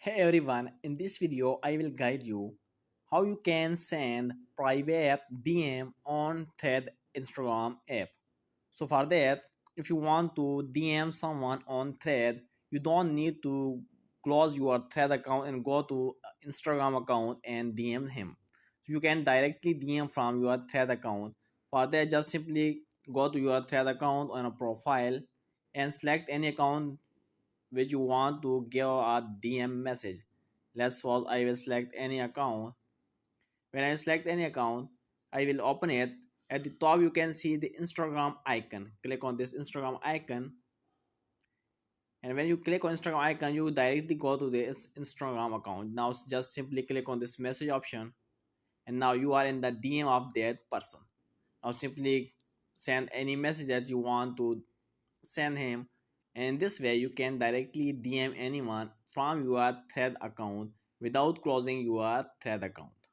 Hey everyone, in this video I will guide you how you can send private DM on Thread Instagram app. So for that, if you want to DM someone on Thread, you don't need to close your Thread account and go to Instagram account and DM him. So you can directly DM from your Thread account. For that, just simply go to your Thread account on a profile and select any account which you want to give a DM message. Let's suppose I will select any account. When I select any account, I will open it. At the top, you can see the Instagram icon. Click on this Instagram icon, and when you click on Instagram icon, you directly go to this Instagram account. Now, just simply click on this message option, and now you are in the DM of that person. Now, simply send any message that you want to send him, and in this way you can directly DM anyone from your Thread account without closing your Thread account.